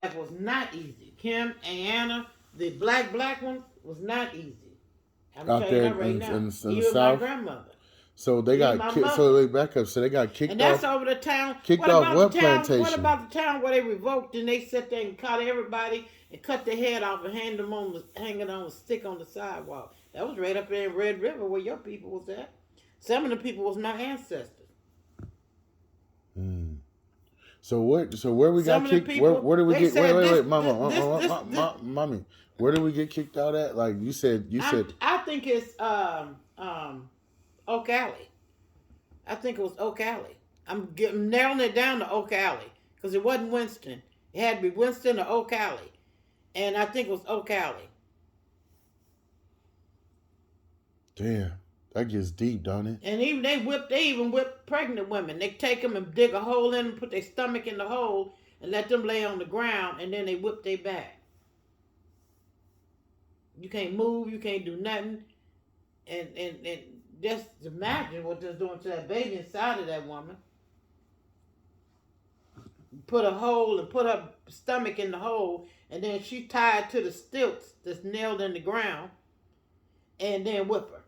That was not easy. Kim and Anna, the black one, was not easy. I'm out telling you there that right now. in the Even my South. grandmother. So they Even got my kicked. So mother. they back up. So they got And that's over the town. kicked What off about what the town? What plantation? about the town where they revoked and they sat there and caught everybody and cut their head off and hang them on hanging on a stick on the sidewalk? That was right up there in Red River where your people was at. Some of the people was my ancestors. Mm. So what? So where we Some got of the kicked? Where people did we they get? Wait, said wait, this wait, mama, this mommy. Where did we get kicked out at? Like you said, I think it's Oak Alley. I think it was Oak Alley. I'm narrowing it down to Oak Alley because it wasn't Winston. It had to be Winston or Oak Alley, and I think it was Oak Alley. damn, that gets deep, don't it? And even they even whip pregnant women. They take them and dig a hole in them, put their stomach in the hole, and let them lay on the ground, and then they whip their back. You can't move, you can't do nothing, and just imagine what they're doing to that baby inside of that woman. Put a hole and put her stomach in the hole, and then she tied to the stilts that's nailed in the ground, and then whip her.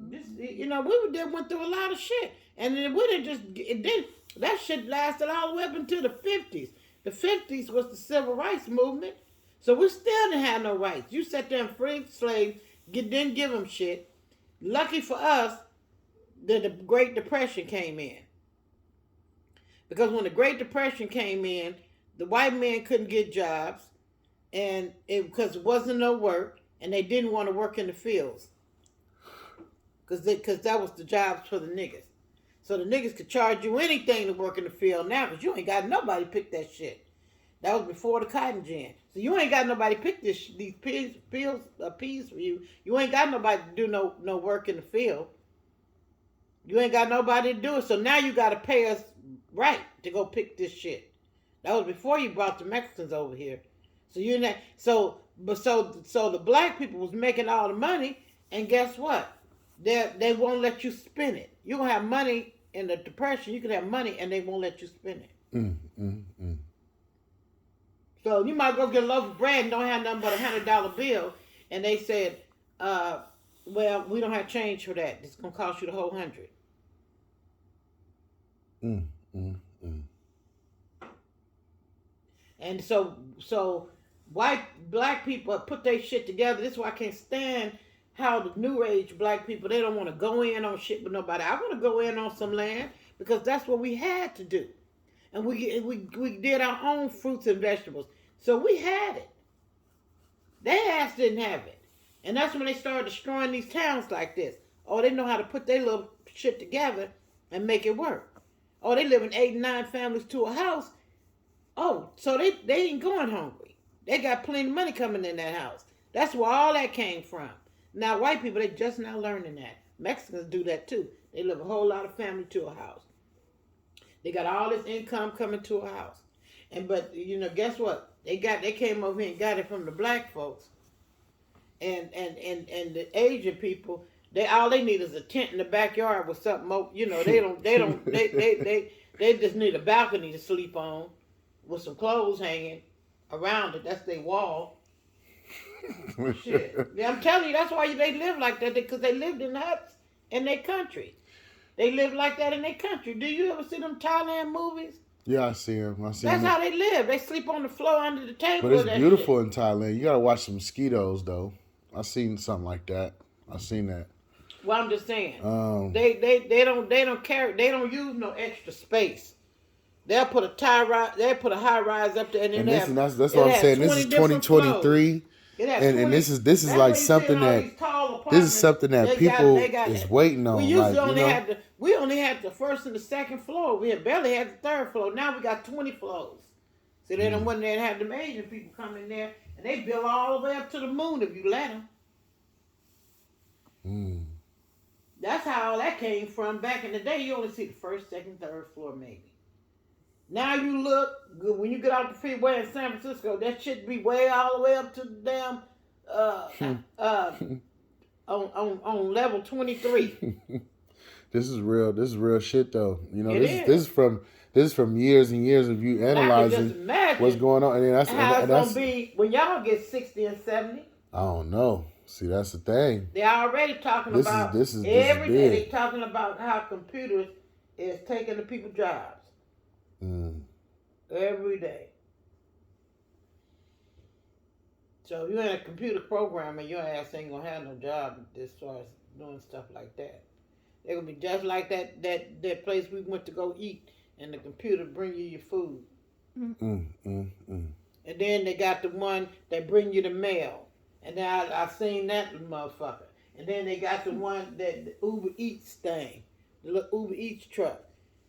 We went through a lot of shit, and then we didn't just it did that shit lasted all the way up until the 50s. The 50s was the civil rights movement, so we still didn't have no rights. You sat there and freed slaves, didn't give them shit. Lucky for us, the Great Depression came in. Because when the Great Depression came in, the white men couldn't get jobs, and because it wasn't no work, and they didn't want to work in the fields, because that was the jobs for the niggas. So the niggas could charge you anything to work in the field now, because you ain't got nobody to pick that shit. That was before the cotton gin. So you ain't got nobody to pick these peas for you. You ain't got nobody to do no work in the field. You ain't got nobody to do it. So now you got to pay us right to go pick this shit. That was before you brought the Mexicans over here. So you know, so the black people was making all the money, and guess what? They won't let you spend it. You gonna have money in the depression. You can have money, and they won't let you spend it. Mm. So you might go get a loaf of bread and don't have nothing but $100 bill, and they said, "Well, we don't have change for that. It's gonna cost you the whole 100." Mm. Mm. And so black people put their shit together. This is why I can't stand how the new age black people, they don't want to go in on shit with nobody. I want to go in on some land because that's what we had to do. And we did our own fruits and vegetables. So we had it. Their ass didn't have it. And that's when they started destroying these towns like this. Oh, they know how to put their little shit together and make it work. Oh, they live in 8 and 9 families to a house. Oh, so they ain't going hungry. They got plenty of money coming in that house. That's where all that came from. Now, white people, they just now learning that. Mexicans do that too. They live a whole lot of family to a house. They got all this income coming to a house. But guess what? They came over here and got it from the black folks. And the Asian people, all they need is a tent in the backyard with something more, they just need a balcony to sleep on with some clothes hanging around it. That's their wall. Shit. Yeah, I'm telling you, that's why they live like that, because they lived in huts in their country. They live like that in their country. Do you ever see them Thailand movies? Yeah, I see them. That's how they live. They sleep on the floor under the table. But it's beautiful in Thailand. You gotta watch some mosquitoes though. I seen something like that. I seen that. Well, I'm just saying. They don't carry. They don't use no extra space. They'll put a high rise up there, and that's what I'm saying. This is 2023, and this is like something that people is waiting on. We only had the first and the second floor. We barely had the third floor. Now we got 20 floors. So they don't want to have them Asian people come in there, and they build all the way up to the moon if you let them. That's how all that came from. Back in the day, you only see the first, second, third floor maybe. Now you look, when you get out the freeway in San Francisco, that shit be way all the way up to the damn on level 23. This is real. This is real shit, though. You know, this is from years and years of you analyzing what's going on, and that's how it's gonna be when y'all get 60 and 70. I don't know. See, that's the thing. They're already talking about every day. They're talking about how computers is taking the people's jobs. Every day. So if you ain't a computer programmer, your ass ain't gonna have no job as far as doing stuff like that. They're gonna be just like that place we went to go eat, and the computer bring you your food. And then they got the one that bring you the mail, and now I've seen that motherfucker. And then they got the one that the Uber Eats thing, the little Uber Eats truck.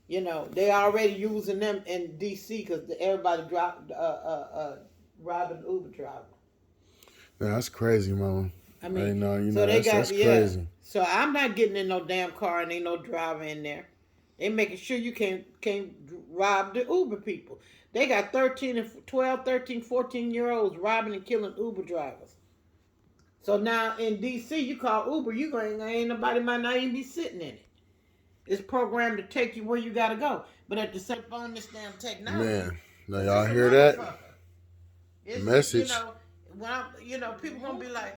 You know, they already using them in DC because everybody robbing Uber driver. Yeah, that's crazy, mama. I mean, so that's crazy. So I'm not getting in no damn car and ain't no driver in there. They making sure you can't rob the Uber people. They got 13, 14-year-olds robbing and killing Uber drivers. So now in DC, you call Uber, ain't nobody might not even be sitting in it. It's programmed to take you where you gotta go. But at the same time, this damn technology. Man, now y'all hear that? It's, message. When people gonna be like,